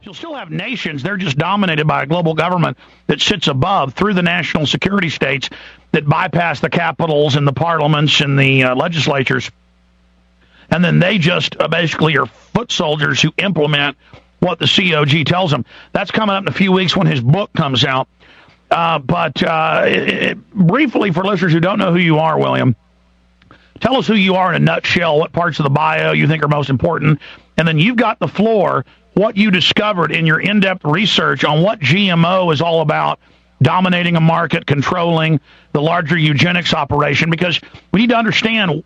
You'll still have nations. They're just dominated by a global government that sits above through the national security states that bypass the capitals and the parliaments and the legislatures. And then they just basically are foot soldiers who implement what the COG tells them. That's coming up in a few weeks when his book comes out. Briefly, for listeners who don't know who you are, William, tell us who you are in a nutshell, what parts of the bio you think are most important, and then you've got the floor, what you discovered in your in-depth research on what GMO is all about, dominating a market, controlling the larger eugenics operation, because we need to understand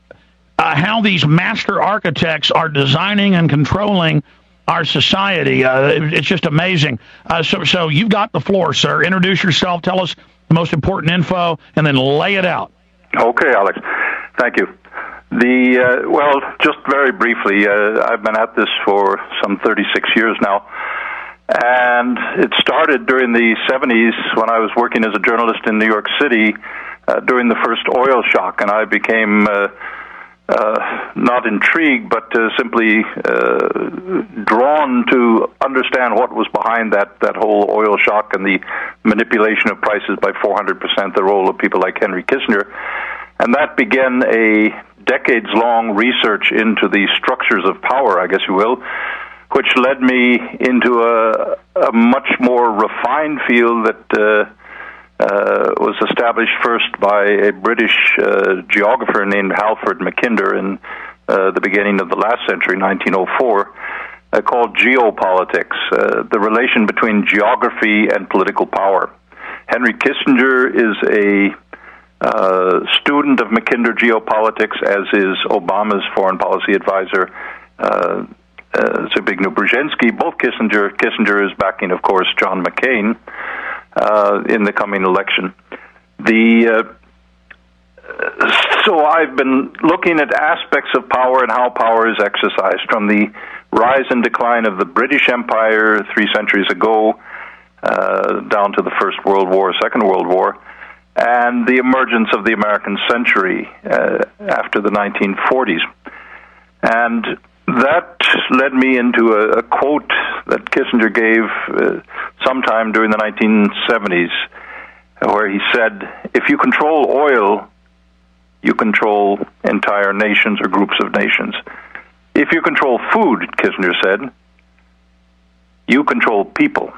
how these master architects are designing and controlling our society. It's just amazing. So you've got the floor, sir. Introduce yourself, tell us the most important info, and then lay it out. Okay, Alex. Thank you. Well, just very briefly, I've been at this for some 36 years now, and it started during the 70s when I was working as a journalist in New York City during the first oil shock, and I became not intrigued, but simply drawn to understand what was behind that whole oil shock and the manipulation of prices by 400%, the role of people like Henry Kissinger. And that began a decades-long research into the structures of power, I guess you will, which led me into a much more refined field that was established first by a British geographer named Halford Mackinder in the beginning of the last century, 1904, called geopolitics, the relation between geography and political power. Henry Kissinger is a student of Mackinder geopolitics, as is Obama's foreign policy advisor, Zbigniew Brzezinski. Both Kissinger is backing, of course, John McCain in the coming election. So I've been looking at aspects of power and how power is exercised, from the rise and decline of the British Empire 3 centuries ago down to the First World War, Second World War, and the emergence of the American century after the 1940s. And that led me into a quote that Kissinger gave sometime during the 1970s, where he said, "If you control oil, you control entire nations or groups of nations. If you control food," Kissinger said, "you control people."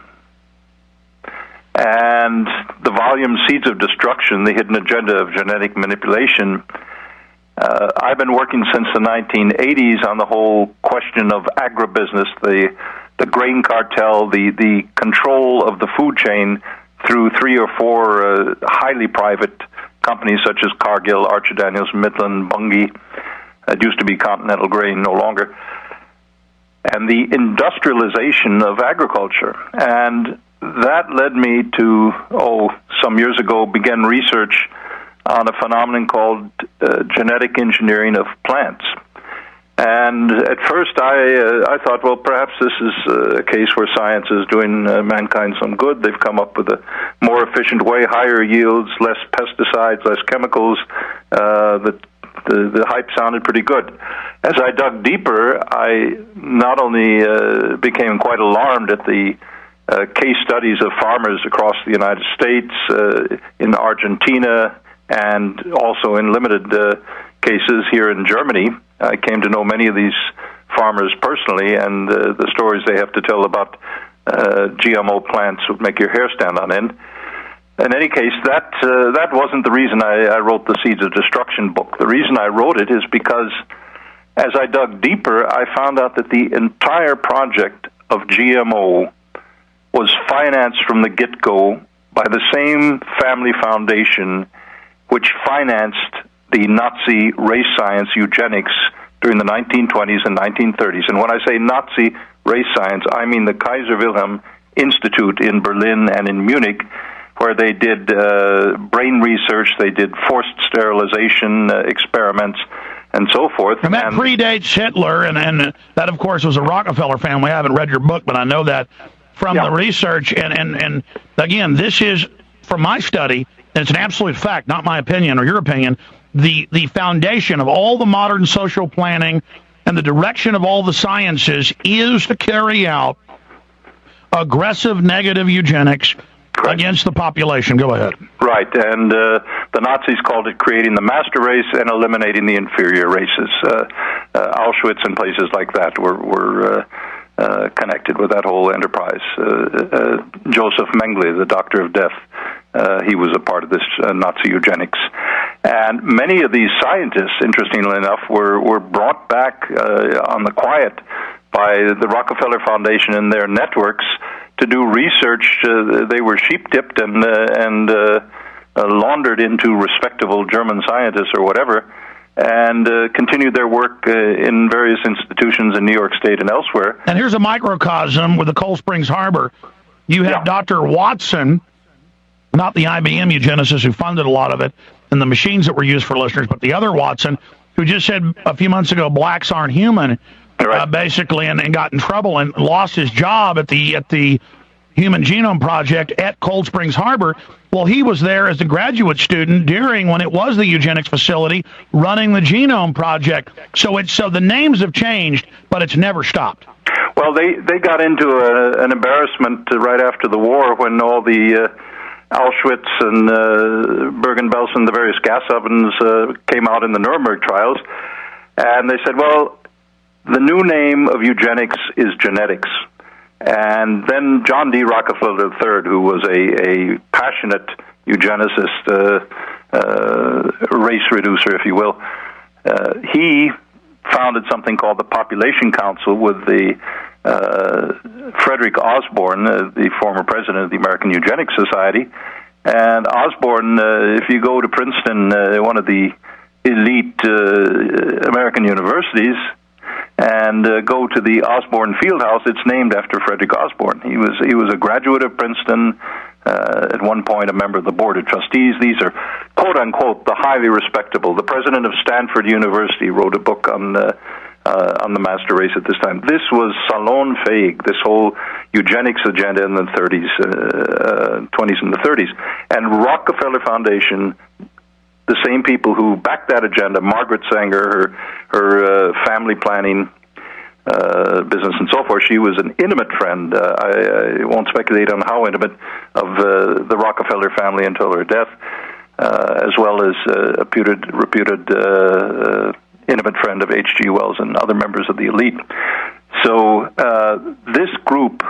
And the volume Seeds of Destruction, the hidden agenda of genetic manipulation, I've been working since the 1980s on the whole question of agribusiness, the grain cartel, the control of the food chain through 3 or 4 highly private companies such as Cargill, Archer Daniels, Midland, Bunge. It used to be Continental Grain, no longer. And the industrialization of agriculture. And that led me to, some years ago, begin research on a phenomenon called genetic engineering of plants. And at first I thought, well, perhaps this is a case where science is doing mankind some good. They've come up with a more efficient way, higher yields, less pesticides, less chemicals. The hype sounded pretty good. As I dug deeper, I not only became quite alarmed at the case studies of farmers across the United States, in Argentina, and also in limited cases here in Germany. I came to know many of these farmers personally, and the stories they have to tell about GMO plants would make your hair stand on end. In any case, that wasn't the reason I wrote the Seeds of Destruction book. The reason I wrote it is because as I dug deeper, I found out that the entire project of GMO was financed from the get-go by the same family foundation which financed the Nazi race science eugenics during the 1920s and 1930s. And when I say Nazi race science, I mean the Kaiser Wilhelm Institute in Berlin and in Munich, where they did brain research, they did forced sterilization experiments, and so forth. And that predates Hitler, and that, of course, was a Rockefeller family. I haven't read your book, but I know that from the research. And again, this is, from my study, and it's an absolute fact, not my opinion or your opinion, the foundation of all the modern social planning and the direction of all the sciences is to carry out aggressive negative eugenics against the population. Go ahead. Right, and the Nazis called it creating the master race and eliminating the inferior races. Auschwitz and places like that were connected with that whole enterprise. Joseph Mengele, the Doctor of Death, he was a part of this Nazi eugenics. And many of these scientists, interestingly enough, were brought back on the quiet by the Rockefeller Foundation and their networks to do research. They were sheep-dipped and laundered into respectable German scientists or whatever, and continued their work in various institutions in New York State and elsewhere. And here's a microcosm with the Cold Springs Harbor. You have Dr. Watson, not the IBM eugenicist who funded a lot of it, and the machines that were used for listeners, but the other Watson, who just said a few months ago blacks aren't human, basically, and got in trouble and lost his job at the Human Genome Project at Cold Springs Harbor. Well, he was there as a graduate student during when it was the eugenics facility running the Genome Project. So the names have changed, but it's never stopped. Well, they got into an embarrassment right after the war when all the Auschwitz and Bergen-Belsen, the various gas ovens came out in the Nuremberg trials, and they said, well, the new name of eugenics is genetics. And then John D. Rockefeller III, who was a passionate eugenicist, race reducer, if you will, he founded something called the Population Council with the Frederick Osborne, the former president of the American Eugenics Society. And Osborne, if you go to Princeton, one of the elite American universities, and go to the Osborne Fieldhouse, it's named after Frederick Osborne. He was a graduate of Princeton, at one point a member of the Board of Trustees. These are, quote-unquote, the highly respectable. The president of Stanford University wrote a book on the master race at this time. This was salon-fähig, this whole eugenics agenda in the 20s and the 30s. And Rockefeller Foundation, the same people who backed that agenda, Margaret Sanger, her family planning business and so forth, she was an intimate friend, I won't speculate on how intimate, of the Rockefeller family until her death, as well as a reputed intimate friend of H.G. Wells and other members of the elite. So this group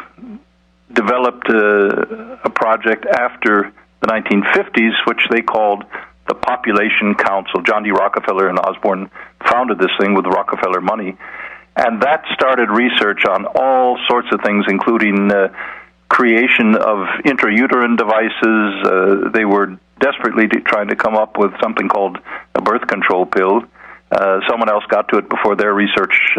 developed a project after the 1950s, which they called the Population Council. John D. Rockefeller and Osborne founded this thing with Rockefeller money, and that started research on all sorts of things, including creation of intrauterine devices. They were desperately trying to come up with something called a birth control pill. Someone else got to it before their research.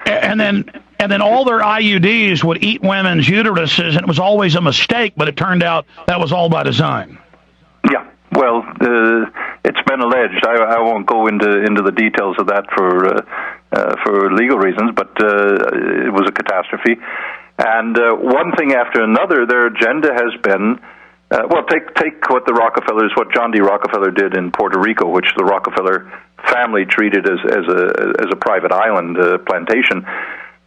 And then all their IUDs would eat women's uteruses, and it was always a mistake, but it turned out that was all by design. Yeah. Well, it's been alleged. I won't go into the details of that for legal reasons, but it was a catastrophe. And one thing after another, their agenda has been, take what what John D. Rockefeller did in Puerto Rico, which the Rockefeller family treated as a private island plantation.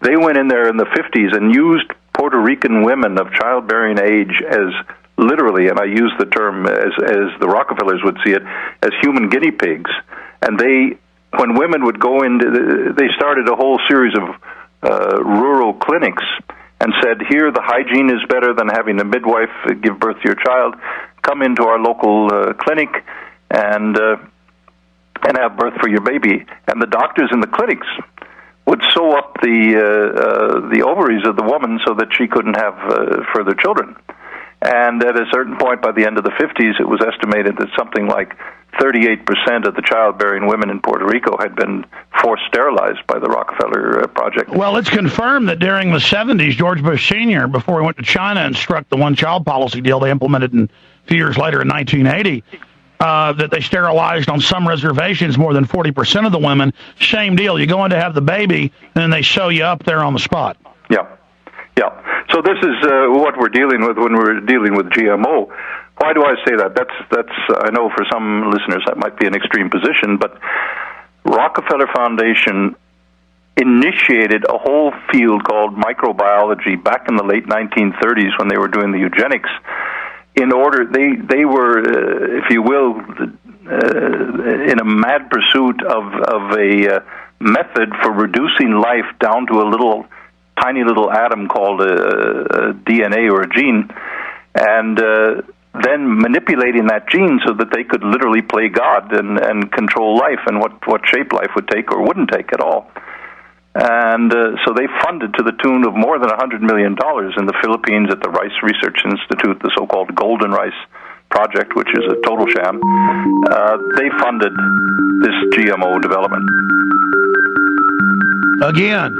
They went in there in the 50s and used Puerto Rican women of childbearing age as literally, and I use the term as the Rockefellers would see it, as human guinea pigs. And when women would go in, they started a whole series of rural clinics and said, here the hygiene is better than having a midwife give birth to your child. Come into our local clinic and have birth for your baby. And the doctors in the clinics would sew up the ovaries of the woman so that she couldn't have further children. And at a certain point, by the end of the 50s, it was estimated that something like 38% of the childbearing women in Puerto Rico had been forced sterilized by the Rockefeller Project. Well, it's confirmed that during the 70s, George Bush Sr., before he went to China and struck the one-child policy deal they implemented a few years later in 1980, that they sterilized on some reservations more than 40% of the women. Same deal. You go in to have the baby, and then they sew you up there on the spot. Yeah. Yeah. So this is what we're dealing with when we're dealing with GMO. Why do I say that? That's I know for some listeners that might be an extreme position, but Rockefeller Foundation initiated a whole field called microbiology back in the late 1930s when they were doing the eugenics. In order, they were, if you will, in a mad pursuit of a method for reducing life down to a tiny little atom called a DNA or a gene, and then manipulating that gene so that they could literally play God and control life and what shape life would take or wouldn't take at all. And so they funded to the tune of more than $100 million in the Philippines at the Rice Research Institute, the so-called Golden Rice Project, which is a total sham. They funded this GMO development. Again,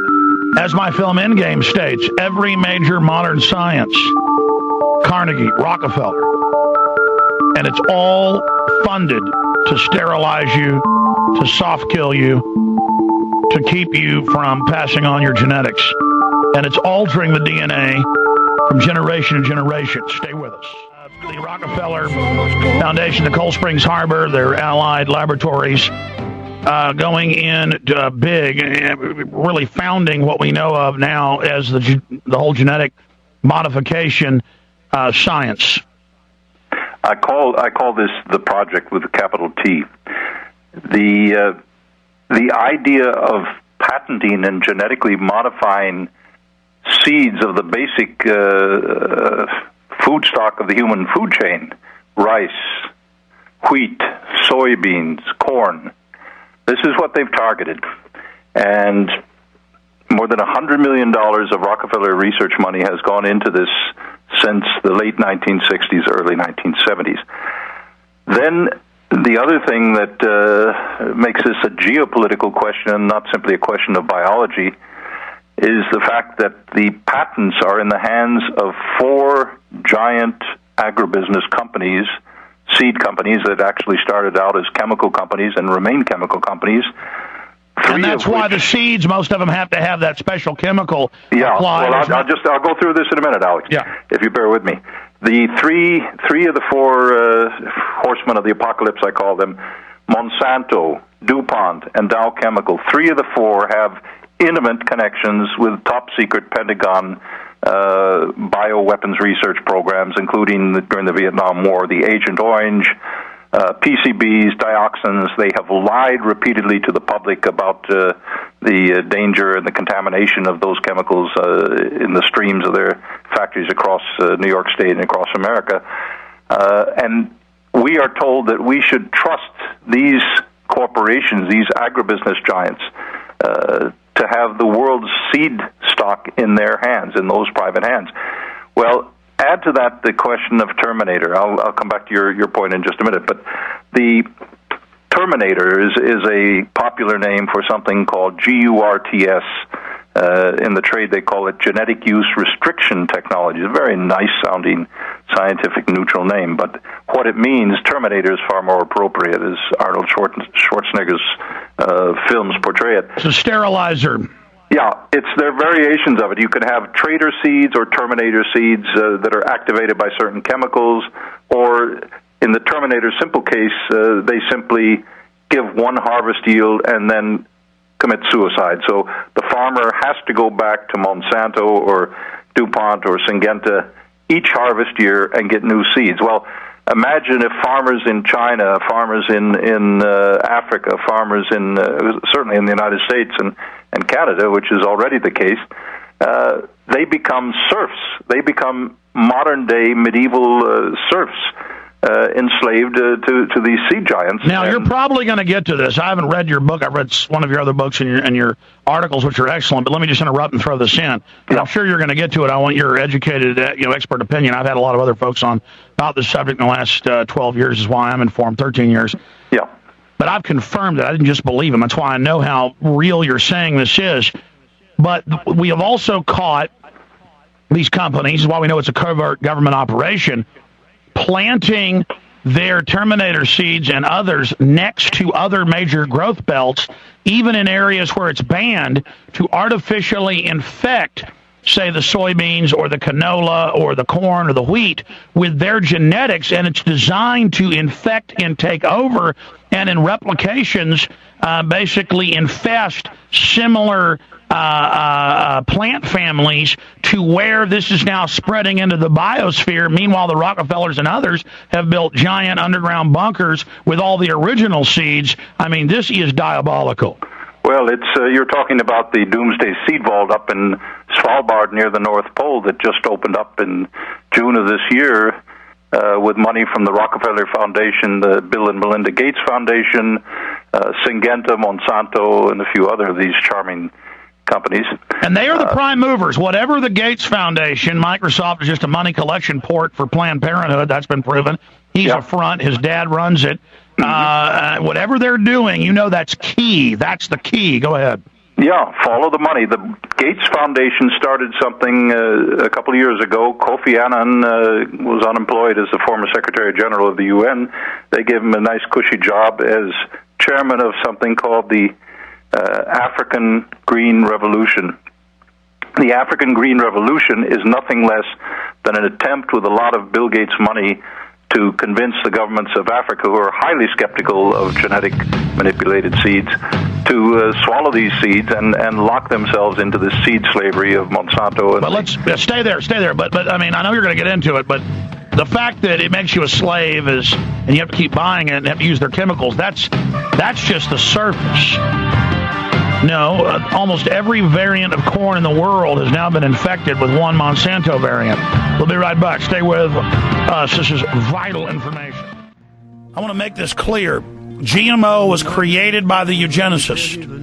as my film Endgame states, every major modern science, Carnegie, Rockefeller, and it's all funded to sterilize you, to soft kill you, to keep you from passing on your genetics. And it's altering the DNA from generation to generation. Stay with us. The Rockefeller Foundation, the Cold Springs Harbor, their allied laboratories, going in big, really founding what we know of now as the whole genetic modification science. I call this the project with a capital T. The idea of patenting and genetically modifying seeds of the basic food stock of the human food chain, rice, wheat, soybeans, corn, this is what they've targeted. And more than $100 million of Rockefeller research money has gone into this since the late 1960s, early 1970s. Then the other thing that makes this a geopolitical question and not simply a question of biology is the fact that the patents are in the hands of 4 giant agribusiness companies, seed companies that actually started out as chemical companies and remain chemical companies. And that's why the seeds, most of them have to have that special chemical applied. Well, I'll go through this in a minute, Alex, if you bear with me. The three of the 4 horsemen of the apocalypse, I call them, Monsanto, DuPont, and Dow Chemical, 3 of the 4 have intimate connections with top-secret Pentagon bioweapons research programs, including during the Vietnam War, the Agent Orange, PCBs, dioxins. They have lied repeatedly to the public about the danger and the contamination of those chemicals in the streams of their factories across New York State and across America. And we are told that we should trust these corporations, these agribusiness giants, to have the world's seed stock in their hands, in those private hands. Well, add to that the question of Terminator. I'll come back to your point in just a minute, but the Terminator is a popular name for something called GURTS. In the trade, they call it genetic use restriction technology. It's a very nice-sounding scientific neutral name, but what it means, Terminator, is far more appropriate, as Arnold Schwarzenegger's films portray it. It's a sterilizer. Yeah, they're variations of it. You can have Trader seeds or Terminator seeds that are activated by certain chemicals, or in the Terminator simple case, they simply give one harvest yield and then commit suicide. So the farmer has to go back to Monsanto or DuPont or Syngenta each harvest year and get new seeds. Well, imagine if farmers in China, farmers in Africa, farmers in certainly in the United States and Canada, which is already the case, they become serfs. They become modern-day medieval serfs, enslaved to these seed giants. Now, you're probably going to get to this. I haven't read your book. I've read one of your other books and your articles, which are excellent, but let me just interrupt and throw this in. I'm sure you're going to get to it. I want your educated, expert opinion. I've had a lot of other folks on about this subject in the last 12 years, is why I'm informed, 13 years. Yeah. But I've confirmed it. I didn't just believe him. That's why I know how real you're saying this is. But we have also caught these companies, is why we know it's a covert government operation, planting their Terminator seeds and others next to other major growth belts, even in areas where it's banned, to artificially infect say, the soybeans or the canola or the corn or the wheat with their genetics, and it's designed to infect and take over and in replications basically infest similar plant families to where this is now spreading into the biosphere. Meanwhile, the Rockefellers and others have built giant underground bunkers with all the original seeds. I mean, this is diabolical. Well, it's you're talking about the Doomsday Seed Vault up in Svalbard near the North Pole that just opened up in June of this year with money from the Rockefeller Foundation, the Bill and Melinda Gates Foundation, Syngenta, Monsanto, and a few other of these charming companies. And they are the prime movers. Whatever the Gates Foundation, Microsoft is just a money collection port for Planned Parenthood. That's been proven. He's a front. His dad runs it. Whatever they're doing, you know that's key. That's the key. Go ahead. Yeah, follow the money. The Gates Foundation started something a couple of years ago. Kofi Annan was unemployed as the former Secretary General of the UN. They gave him a nice cushy job as chairman of something called the African Green Revolution. The African Green Revolution is nothing less than an attempt with a lot of Bill Gates money to convince the governments of Africa, who are highly skeptical of genetic manipulated seeds, to swallow these seeds and lock themselves into the seed slavery of Monsanto. And but let's stay there. But I mean, I know you're going to get into it, but the fact that it makes you a slave is, and you have to keep buying it and have to use their chemicals, that's just the surface. No, almost every variant of corn in the world has now been infected with one Monsanto variant. We'll be right back. Stay with us. This is vital information. I want to make this clear. GMO was created by the eugenicists.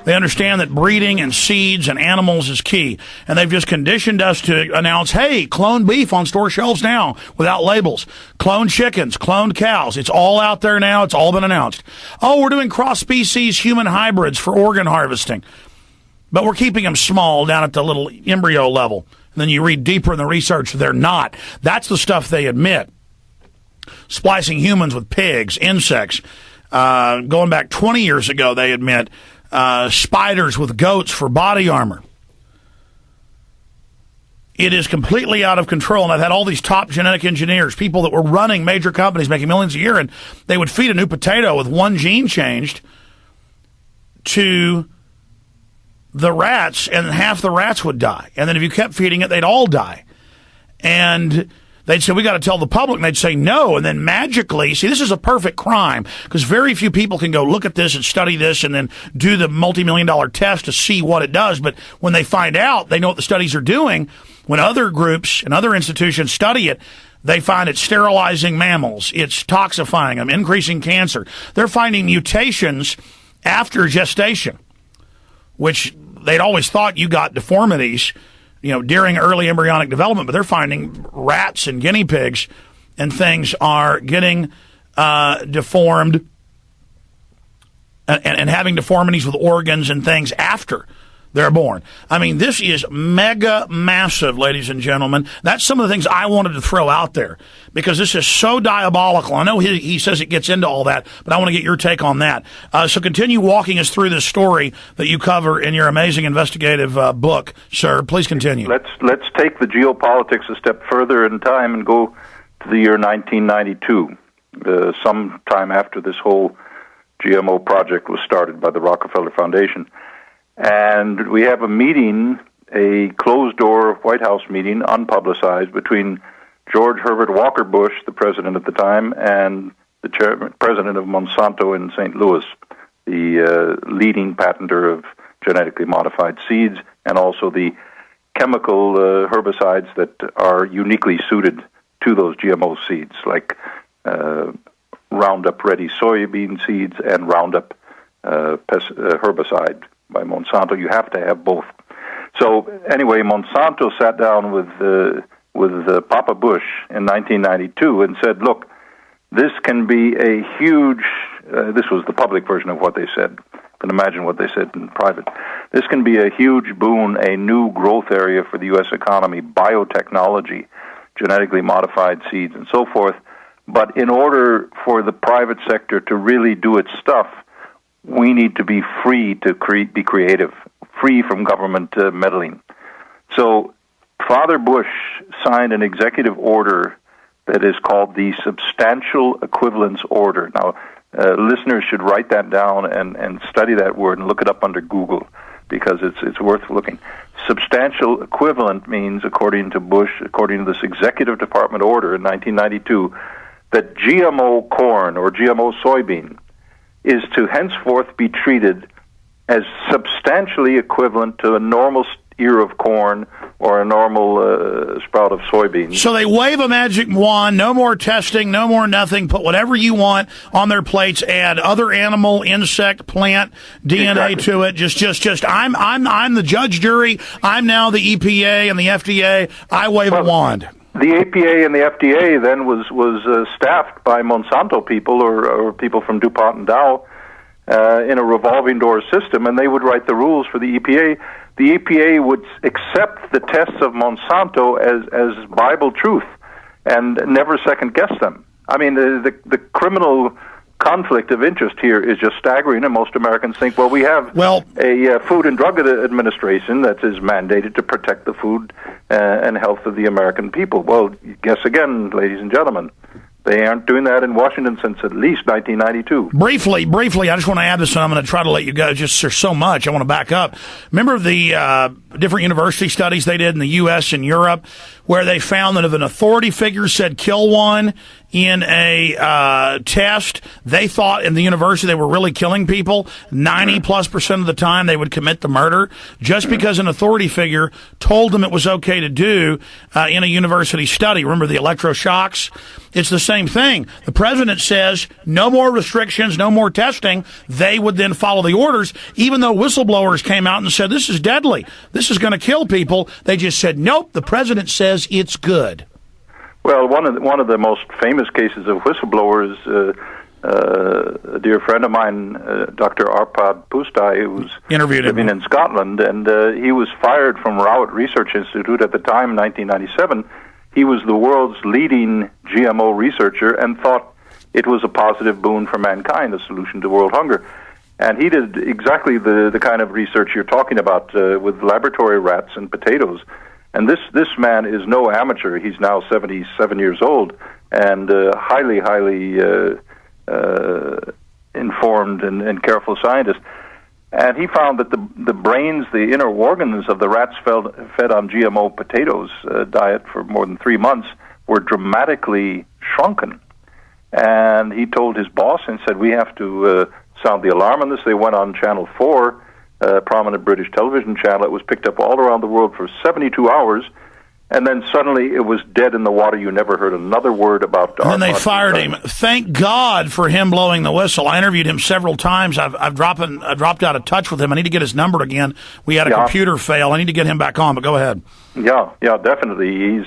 They understand that breeding and seeds and animals is key. And they've just conditioned us to announce, hey, cloned beef on store shelves now without labels. Cloned chickens, cloned cows. It's all out there now. It's all been announced. Oh, we're doing cross-species human hybrids for organ harvesting. But we're keeping them small down at the little embryo level. And then you read deeper in the research, they're not. That's the stuff they admit. Splicing humans with pigs, insects. Going back 20 years ago, they admit spiders with goats for body armor. It is completely out of control, and I've had all these top genetic engineers, people that were running major companies making millions a year, and they would feed a new potato with one gene changed to the rats, and half the rats would die. And then if you kept feeding it, they'd all die. And they'd say, we got to tell the public, and they'd say no. And then magically, see, this is a perfect crime, because very few people can go look at this and study this and then do the multi-million-dollar test to see what it does. But when they find out, they know what the studies are doing. When other groups and other institutions study it, they find it's sterilizing mammals, it's toxifying them, increasing cancer. They're finding mutations after gestation, which they'd always thought you got deformities, during early embryonic development, but they're finding rats and guinea pigs and things are getting deformed and having deformities with organs and things after they're born. I mean, this is mega massive, ladies and gentlemen. That's some of the things I wanted to throw out there because this is so diabolical. I know he says it gets into all that, but I want to get your take on that. So continue walking us through this story that you cover in your amazing investigative book, sir. Please continue. Let's take the geopolitics a step further in time and go to the year 1992, sometime after this whole GMO project was started by the Rockefeller Foundation. And we have a meeting, a closed-door White House meeting, unpublicized, between George Herbert Walker Bush, the president at the time, and the president of Monsanto in St. Louis, the leading patenter of genetically modified seeds and also the chemical herbicides that are uniquely suited to those GMO seeds, like Roundup Ready soybean seeds and Roundup herbicide by Monsanto. You have to have both. So anyway, Monsanto sat down with Papa Bush in 1992 and said, look, this can be a huge, this was the public version of what they said. You can imagine what they said in private. This can be a huge boon, a new growth area for the U.S. economy, biotechnology, genetically modified seeds, and so forth. But in order for the private sector to really do its stuff, we need to be free to be creative, free from government meddling. So Father Bush signed an executive order that is called the Substantial Equivalence Order. Now, listeners should write that down and study that word and look it up under Google, because it's worth looking. Substantial equivalent means, according to Bush, according to this executive department order in 1992, that GMO corn or GMO soybean is to henceforth be treated as substantially equivalent to a normal ear of corn or a normal sprout of soybeans. So they wave a magic wand, no more testing, no more nothing, put whatever you want on their plates, add other animal, insect, plant DNA Exactly. to it. Just I'm the judge, jury. I'm now the EPA and the FDA. I wave a wand. The EPA and the FDA then was staffed by Monsanto people or people from DuPont and Dow in a revolving door system, and they would write the rules for the EPA. The EPA would accept the tests of Monsanto as Bible truth and never second-guess them. I mean, the criminal conflict of interest here is just staggering, and most Americans think, well, we have a Food and Drug Administration that is mandated to protect the food and health of the American people. Well, guess again, ladies and gentlemen, they aren't doing that in Washington since at least 1992. Briefly, I just want to add this, and I'm going to try to let you go. Just there's so much. I want to back up. Remember the different university studies they did in the U.S. and Europe, where they found that if an authority figure said kill one in a test, they thought in the university they were really killing people. 90+% of the time they would commit the murder just because an authority figure told them it was okay to do in a university study. Remember the electroshocks? It's the same thing. The president says no more restrictions, no more testing. They would then follow the orders, even though whistleblowers came out and said this is deadly, this is going to kill people. They just said nope. The president says it's good. Well, one of the most famous cases of whistleblowers, a dear friend of mine, Dr. Arpad Pustai, who's living in Scotland, and he was fired from Rowett Research Institute at the time, 1997. He was the world's leading GMO researcher and thought it was a positive boon for mankind, a solution to world hunger. And he did exactly the kind of research you're talking about with laboratory rats and potatoes. And this man is no amateur. He's now 77 years old and highly informed and careful scientist. And he found that the brains, the inner organs of the rats fed on GMO potatoes diet for more than 3 months were dramatically shrunken. And he told his boss and said, we have to sound the alarm on this. They went on Channel 4, a prominent British television channel. It was picked up all around the world for 72 hours. And then suddenly it was dead in the water. You never heard another word about. And then they fired him. Thank God for him blowing the whistle. I interviewed him several times. I've dropped out of touch with him. I need to get his number again. We had a computer fail. I need to get him back on. But go ahead. Yeah, definitely. He's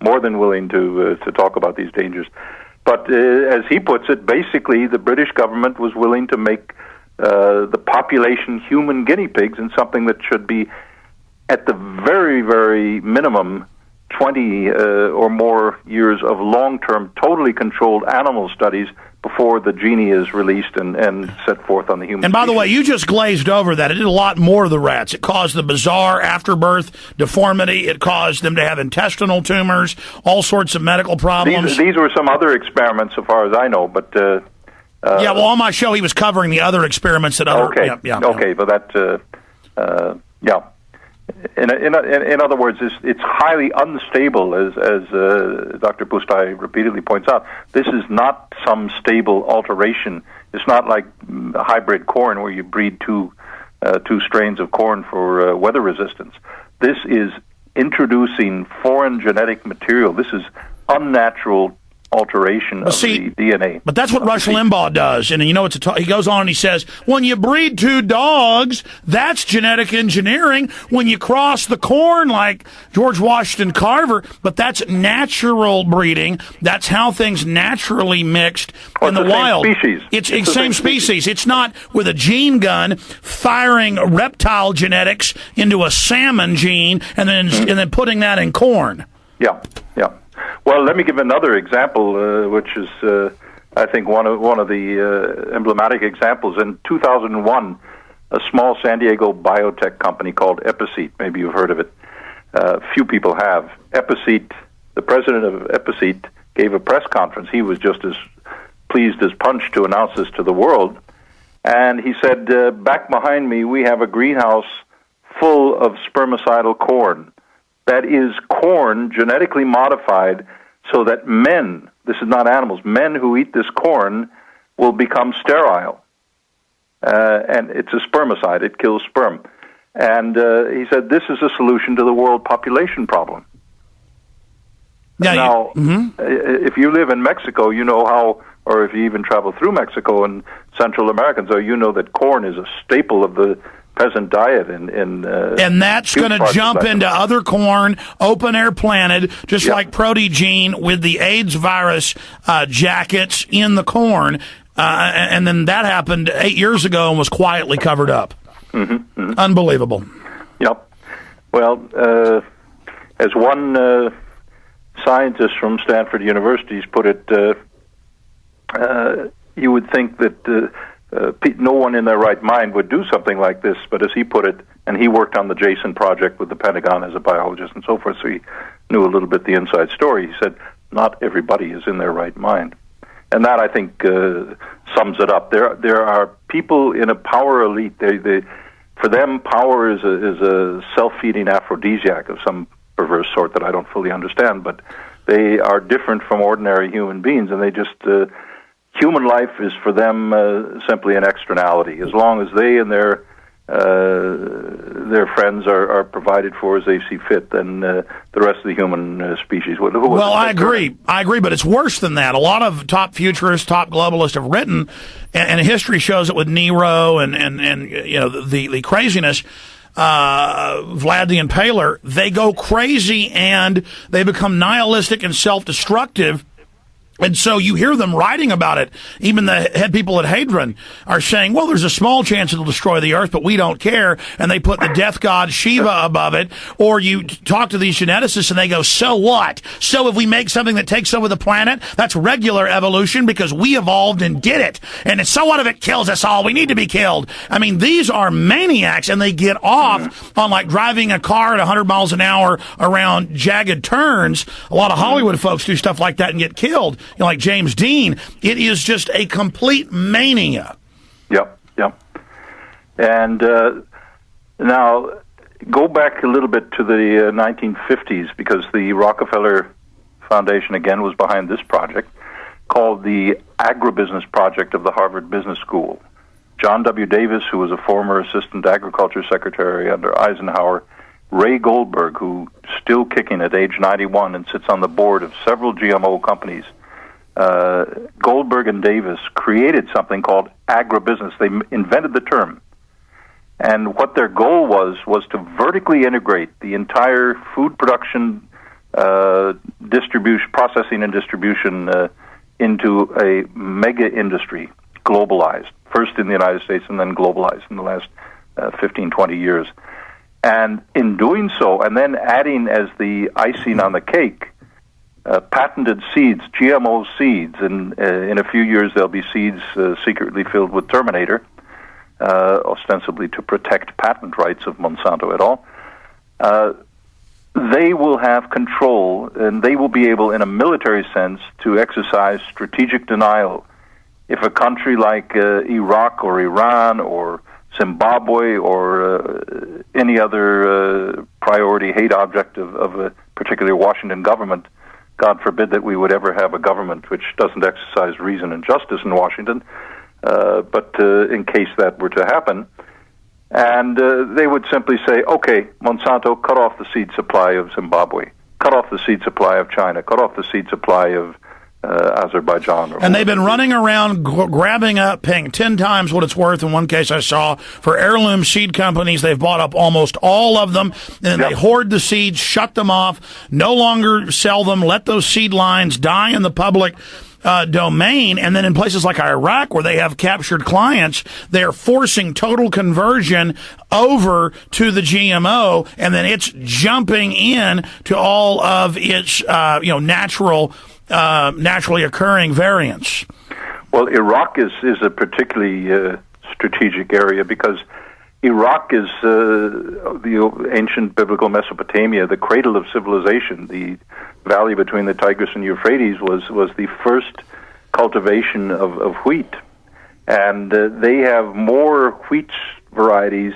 more than willing to talk about these dangers. But as he puts it, basically the British government was willing to make the population human guinea pigs in something that should be at the very, very minimum 20 or more years of long-term, totally controlled animal studies before the genie is released and set forth on the human. And by the way, you just glazed over that. It did a lot more to the rats. It caused the bizarre afterbirth deformity. It caused them to have intestinal tumors, all sorts of medical problems. These were some other experiments, so far as I know, but... well, on my show, he was covering the other experiments that other... Okay, but that... In other words, it's highly unstable, as Dr. Pustai repeatedly points out. This is not some stable alteration. It's not like hybrid corn where you breed two strains of corn for weather resistance. This is introducing foreign genetic material. This is unnatural alteration of the DNA. But that's what Rush Limbaugh does. And you know, he goes on and he says, when you breed two dogs, that's genetic engineering. When you cross the corn like George Washington Carver, but that's natural breeding. That's how things naturally mixed in the wild. It's the same species. It's not with a gene gun firing reptile genetics into a salmon gene and then putting that in corn. Yeah. Well, let me give another example, which is, I think, one of the emblematic examples. In 2001, a small San Diego biotech company called Episeed, maybe you've heard of it, few people have. Episeat, the president of Episeat, gave a press conference. He was just as pleased as punch to announce this to the world. And he said, back behind me, we have a greenhouse full of spermicidal corn. That is corn genetically modified so that men, this is not animals, men who eat this corn will become sterile. And it's a spermicide. It kills sperm. And he said, this is a solution to the world population problem. Yeah, now, if you live in Mexico, you know how, or if you even travel through Mexico and Central America, so you know that corn is a staple of the peasant diet. And that's going to jump into other corn, open-air planted, just like Protegene with the AIDS virus jackets in the corn. And then that happened 8 years ago and was quietly covered up. Unbelievable. Yep. Well, as one scientist from Stanford University put it, you would think that no one in their right mind would do something like this, but as he put it, and he worked on the Jason project with the Pentagon as a biologist and so forth, so he knew a little bit the inside story. He said, not everybody is in their right mind. And that, I think, sums it up. There are people in a power elite. For them, power is a self-feeding aphrodisiac of some perverse sort that I don't fully understand. But they are different from ordinary human beings, and they just human life is for them simply an externality. As long as they and their friends are provided for as they see fit, then the rest of the human species would. Well, I agree, but it's worse than that. A lot of top futurists, top globalists have written, and history shows it with Nero and you know the craziness. Vlad the Impaler, they go crazy and they become nihilistic and self-destructive. And so you hear them writing about it. Even the head people at Hadron are saying, well, there's a small chance it'll destroy the Earth, but we don't care. And they put the death god Shiva above it. Or you talk to these geneticists and they go, so what? So if we make something that takes over the planet, that's regular evolution because we evolved and did it. And so what if it kills us all? We need to be killed. I mean, these are maniacs, and they get off on like driving a car at 100 miles an hour around jagged turns. A lot of Hollywood folks do stuff like that and get killed. You know, like James Dean. It is just a complete mania. Yep. And now, go back a little bit to the 1950s, because the Rockefeller Foundation, again, was behind this project, called the Agribusiness Project of the Harvard Business School. John W. Davis, who was a former Assistant Agriculture Secretary under Eisenhower, Ray Goldberg, who still kicking at age 91 and sits on the board of several GMO companies. Goldberg and Davis created something called agribusiness. They invented the term. And what their goal was to vertically integrate the entire food production, distribution, processing and distribution into a mega industry, globalized, first in the United States and then globalized in the last 15, 20 years. And in doing so, and then adding as the icing on the cake, patented seeds, GMO seeds, and in a few years there'll be seeds secretly filled with Terminator, ostensibly to protect patent rights of Monsanto et al. They will have control, and they will be able, in a military sense, to exercise strategic denial. If a country like Iraq or Iran or Zimbabwe or any other priority hate object of a particular Washington government, God forbid that we would ever have a government which doesn't exercise reason and justice in Washington, but in case that were to happen, and they would simply say, okay, Monsanto, cut off the seed supply of Zimbabwe, cut off the seed supply of China, cut off the seed supply of Azerbaijan. And they've been running around grabbing up, paying 10 times what it's worth. In one case I saw, for heirloom seed companies, they've bought up almost all of them, and they hoard the seeds, shut them off, no longer sell them, let those seed lines die in the public domain. And then in places like Iraq, where they have captured clients, they're forcing total conversion over to the GMO, and then it's jumping in to all of its naturally occurring variants. Well, Iraq is a particularly strategic area because Iraq is the ancient biblical Mesopotamia, the cradle of civilization. The valley between the Tigris and Euphrates was the first cultivation of wheat, and they have more wheat varieties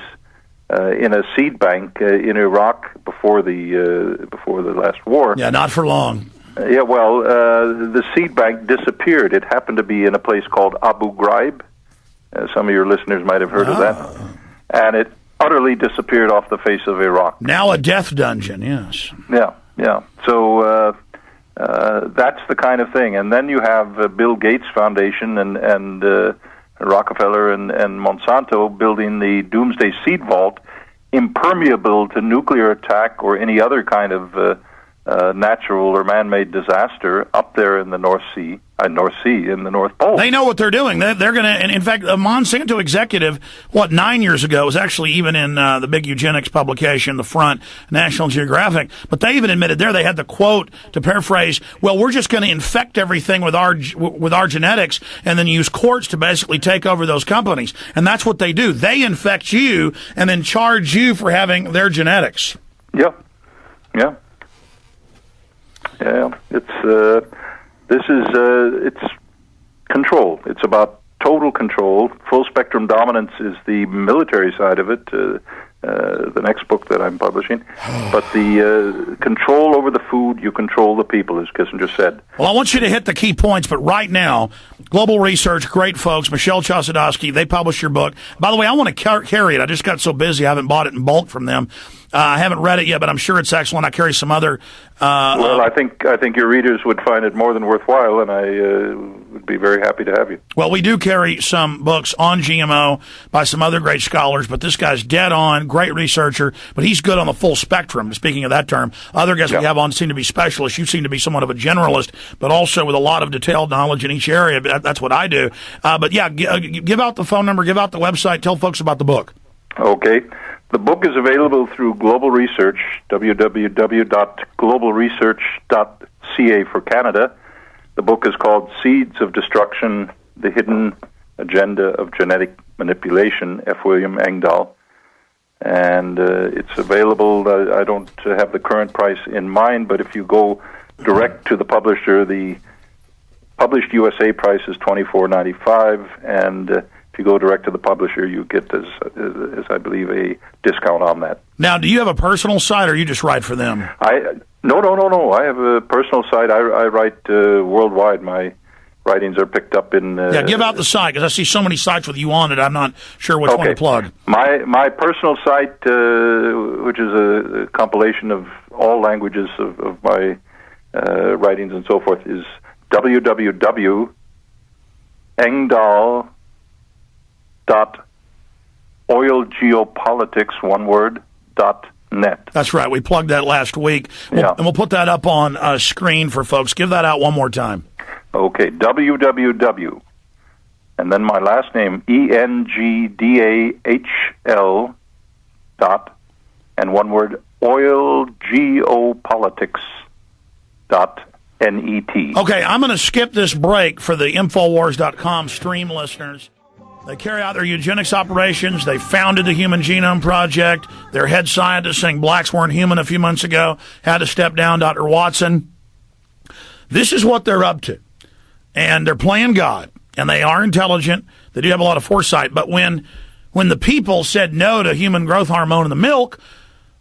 in a seed bank in Iraq before the last war. Yeah, not for long. Yeah, well, the seed bank disappeared. It happened to be in a place called Abu Ghraib. Some of your listeners might have heard of that. And it utterly disappeared off the face of Iraq. Now a death dungeon, yes. Yeah. So that's the kind of thing. And then you have Bill Gates Foundation and Rockefeller and Monsanto building the Doomsday Seed Vault, impermeable to nuclear attack or any other kind of natural or man-made disaster up there in the North Sea, in the North Pole. They know what they're doing. They're going to, and in fact, a Monsanto executive, 9 years ago, was actually even in the big eugenics publication, The Front, National Geographic, but they even admitted there, they had the quote, to paraphrase, well, we're just going to infect everything with our genetics and then use courts to basically take over those companies. And that's what they do. They infect you and then charge you for having their genetics. Yeah. It's control. It's about total control. Full spectrum dominance is the military side of it. The next book that I'm publishing, but the control over the food, you control the people, as Kissinger said. Well, I want you to hit the key points, but right now, Global Research, great folks, Michelle Chosadowski, they published your book. By the way, I want to carry it. I just got so busy, I haven't bought it in bulk from them. I haven't read it yet, but I'm sure it's excellent. I carry some other. Well, I think your readers would find it more than worthwhile, and I would be very happy to have you. Well, we do carry some books on GMO by some other great scholars, but this guy's dead on, great researcher, but he's good on the full spectrum, speaking of that term. Other guests we have on seem to be specialists. You seem to be somewhat of a generalist, but also with a lot of detailed knowledge in each area. That's what I do. But yeah, give out the phone number, give out the website, tell folks about the book. Okay. The book is available through Global Research, www.globalresearch.ca for Canada. The book is called Seeds of Destruction, The Hidden Agenda of Genetic Manipulation, F. William Engdahl. And it's available. I don't have the current price in mind, but if you go direct to the publisher, the published USA price is $24.95, and if you go direct to the publisher, you get, as I believe, a discount on that. Now, do you have a personal site, or you just write for them? No. I have a personal site. I write worldwide. My writings are picked up in... give out the site, because I see so many sites with you on it, I'm not sure which one to plug. My personal site, which is a compilation of all languages of my writings and so forth, is www.oilgeopolitics, one word, .net. That's right. We plugged that last week. And we'll put that up on screen for folks. Give that out one more time. Okay, www. And then my last name, ENGDAHL, and one word, oilgeopolitics.net. Okay, I'm going to skip this break for the Infowars.com stream listeners. They carry out their eugenics operations. They founded the Human Genome Project. Their head scientist saying blacks weren't human a few months ago had to step down, Dr. Watson. This is what they're up to. And they're playing God. And they are intelligent. They do have a lot of foresight. But when the people said no to human growth hormone in the milk,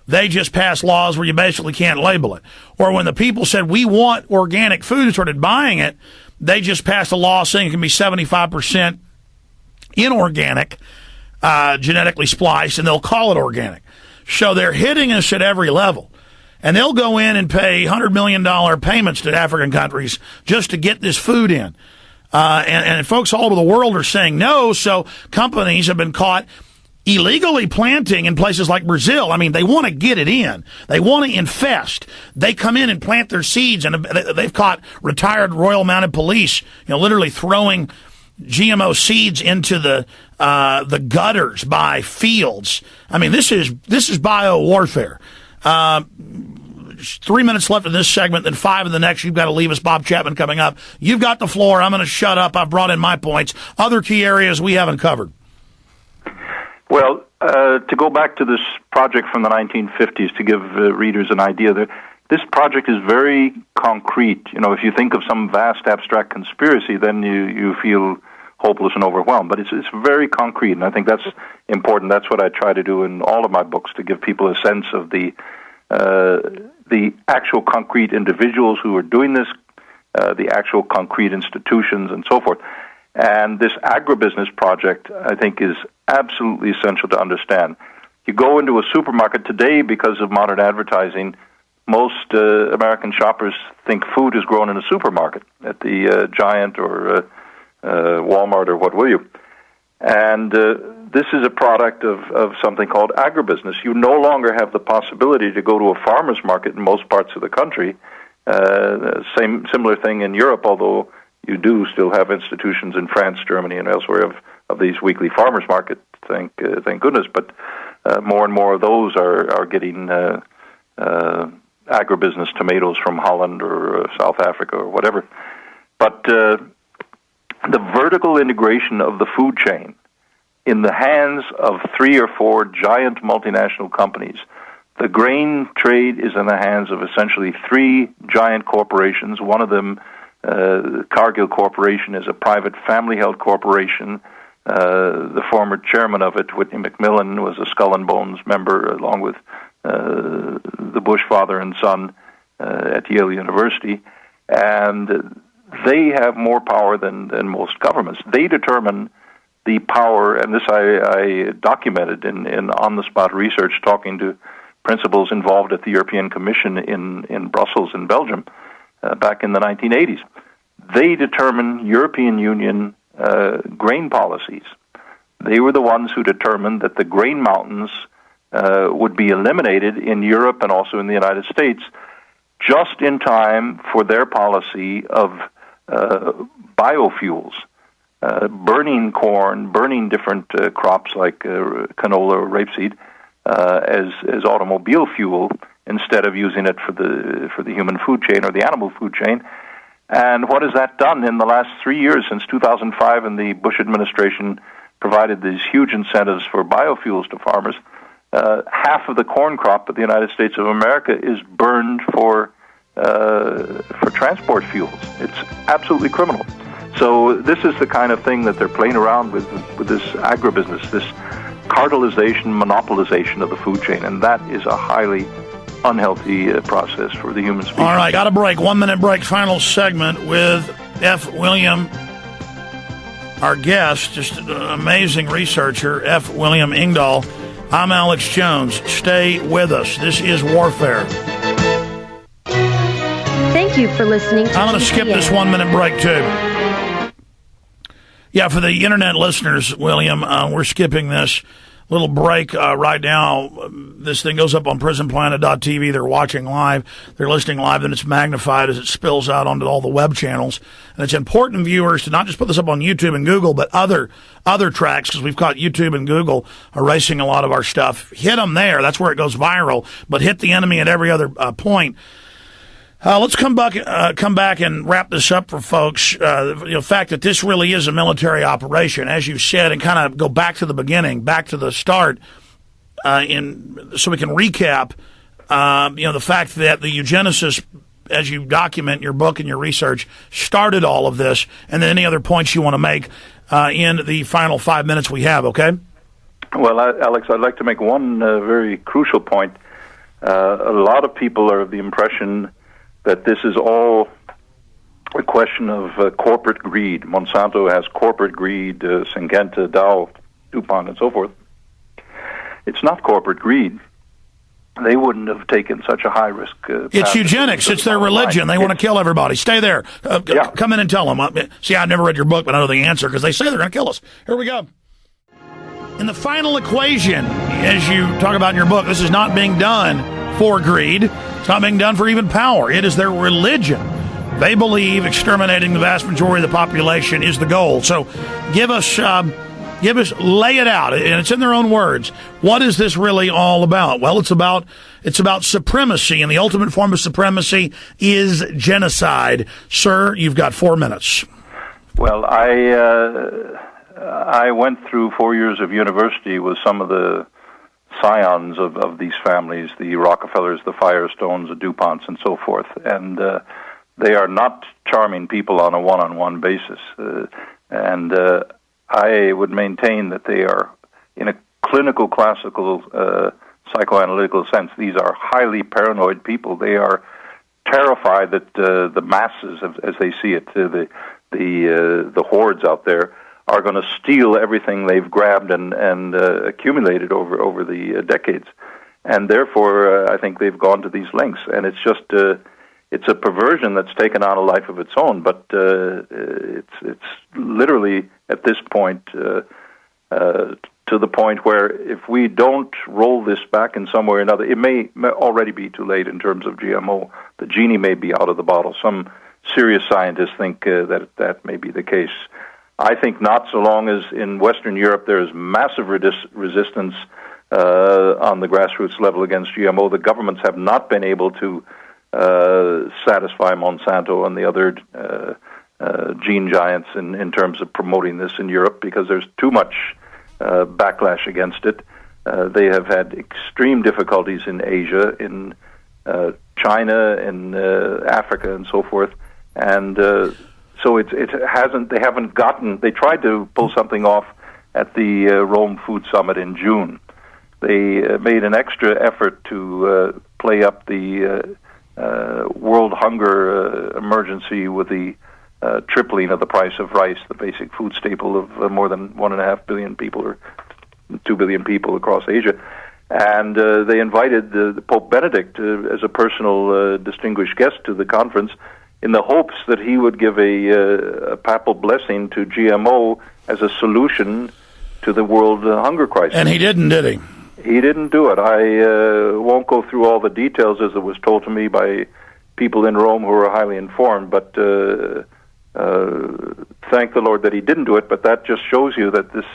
they just passed laws where you basically can't label it. Or when the people said, we want organic food and started buying it, they just passed a law saying it can be 75% inorganic, genetically spliced, and they'll call it organic. So they're hitting us at every level. And they'll go in and pay $100 million payments to African countries just to get this food in. And folks all over the world are saying no, so companies have been caught illegally planting in places like Brazil. I mean, they want to get it in. They want to infest. They come in and plant their seeds, and they've caught retired Royal Mounted Police, literally throwing GMO seeds into the gutters by fields. I mean, this is biowarfare. 3 minutes left in this segment, then 5 in the next. You've got to leave us. Bob Chapman coming up. You've got the floor. I'm going to shut up. I've brought in my points. Other key areas we haven't covered. Well, to go back to this project from the 1950s to give readers an idea, this project is very concrete. You know, if you think of some vast abstract conspiracy, then you feel hopeless and overwhelmed. But it's very concrete, and I think that's important. That's what I try to do in all of my books, to give people a sense of the actual concrete individuals who are doing this, the actual concrete institutions, and so forth. And this agribusiness project, I think, is absolutely essential to understand. You go into a supermarket today, because of modern advertising, most American shoppers think food is grown in a supermarket at the Giant or Walmart or what will you. And this is a product of something called agribusiness. You no longer have the possibility to go to a farmer's market in most parts of the country. Similar thing in Europe, although you do still have institutions in France, Germany, and elsewhere of these weekly farmers markets. Thank goodness. But more and more of those are getting agribusiness tomatoes from Holland or South Africa or whatever. But the vertical integration of the food chain in the hands of 3 or 4 giant multinational companies. The grain trade is in the hands of essentially 3 giant corporations. One of them, Cargill Corporation, is a private family-held corporation. The former chairman of it, Whitney McMillan, was a Skull and Bones member, along with the Bush father and son at Yale University. And they have more power than most governments. They determine the power, and this I documented in on-the-spot research, talking to principals involved at the European Commission in Brussels, in Belgium, back in the 1980s. They determine European Union grain policies. They were the ones who determined that the grain mountains would be eliminated in Europe and also in the United States just in time for their policy of biofuels, burning corn, burning different crops like canola or rapeseed as automobile fuel instead of using it for the human food chain or the animal food chain. And what has that done in the last 3 years, since 2005, and the Bush administration provided these huge incentives for biofuels to farmers? Half of the corn crop of the United States of America is burned for transport fuels. It's absolutely criminal. So this is the kind of thing that they're playing around with this agribusiness, this cartelization, monopolization of the food chain, and that is a highly unhealthy process for the human species. All right, got a break. 1 minute break. Final segment with F. William, our guest, just an amazing researcher, F. William Engdahl. I'm Alex Jones. Stay with us. This is Warfare. Thank you for listening to I'm going to skip this 1 minute break, too. Yeah, for the internet listeners, William, we're skipping this little break right now. This thing goes up on prisonplanet.tv. They're watching live. They're listening live. Then it's magnified as it spills out onto all the web channels. And it's important, viewers, to not just put this up on YouTube and Google, but other tracks, because we've caught YouTube and Google erasing a lot of our stuff. Hit them there. That's where it goes viral. But hit the enemy at every other point. Let's come back and wrap this up for folks. The fact that this really is a military operation, as you said, and kind of go back to the beginning, back to the start, so we can recap. The fact that the eugenicists, as you document in your book and your research, started all of this, and then any other points you want to make in the final 5 minutes we have. Okay. Well, Alex, I'd like to make one very crucial point. A lot of people are of the impression that this is all a question of corporate greed. Monsanto has corporate greed, Syngenta, Dow, DuPont, and so forth. It's not corporate greed. They wouldn't have taken such a high-risk It's eugenics. It's their religion. They want to kill everybody. Stay there. Come in and tell them. See, I never read your book, but I know the answer, because they say they're going to kill us. Here we go. In the final equation, as you talk about in your book, this is not being done for greed. It's not being done for even power. It is their religion. They believe exterminating the vast majority of the population is the goal. So give us, lay it out, and it's in their own words. What is this really all about? Well, it's about supremacy, and the ultimate form of supremacy is genocide. Sir, you've got 4 minutes. Well, I went through 4 years of university with some of the scions of these families, the Rockefellers, the Firestones, the DuPonts, and so forth. And they are not charming people on a one-on-one basis. And I would maintain that they are, in a clinical, classical, psychoanalytical sense, these are highly paranoid people. They are terrified that the masses, as they see it, the hordes out there, are going to steal everything they've grabbed and accumulated over the decades, and therefore I think they've gone to these lengths. And it's just it's a perversion that's taken on a life of its own. But it's literally at this point to the point where if we don't roll this back in some way or another, it may already be too late in terms of GMO. The genie may be out of the bottle. Some serious scientists think that may be the case. I think not, so long as in Western Europe there is massive resistance on the grassroots level against GMO. The governments have not been able to satisfy Monsanto and the other gene giants in terms of promoting this in Europe, because there's too much backlash against it. They have had extreme difficulties in Asia, in China, in Africa, and so forth, and so they haven't gotten. They tried to pull something off at the Rome Food Summit in June. They made an extra effort to play up the world hunger emergency with the tripling of the price of rice, the basic food staple of more than 1.5 billion people or 2 billion people across Asia. And they invited the Pope Benedict as a personal distinguished guest to the conference, in the hopes that he would give a papal blessing to GMO as a solution to the world hunger crisis. And he didn't, did he? He didn't do it. I won't go through all the details as it was told to me by people in Rome who were highly informed, but thank the Lord that he didn't do it. But that just shows you that this...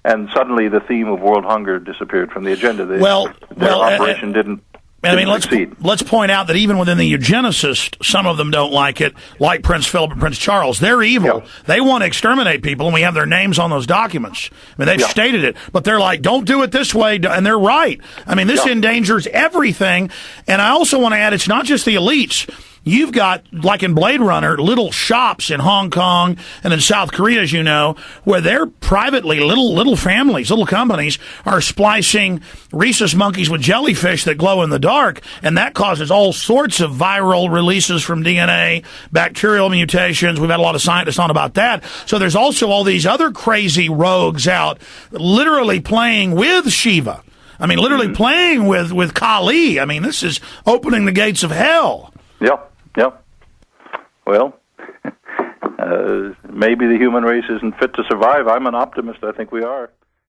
and suddenly the theme of world hunger disappeared from the agenda. Their operation didn't... I mean, let's point out that even within the eugenicists, some of them don't like it, like Prince Philip and Prince Charles. They're evil. Yeah. They want to exterminate people, and we have their names on those documents. I mean, they've stated it, but they're like, don't do it this way, and they're right. I mean, this endangers everything, and I also want to add, it's not just the elites. You've got, like in Blade Runner, little shops in Hong Kong and in South Korea, as you know, where they're privately, little families, little companies are splicing rhesus monkeys with jellyfish that glow in the dark, and that causes all sorts of viral releases from DNA, bacterial mutations. We've had a lot of scientists on about that. So there's also all these other crazy rogues out literally playing with Shiva. I mean, literally playing with Kali. I mean, this is opening the gates of hell. Yeah. Well, maybe the human race isn't fit to survive. I'm an optimist. I think we are.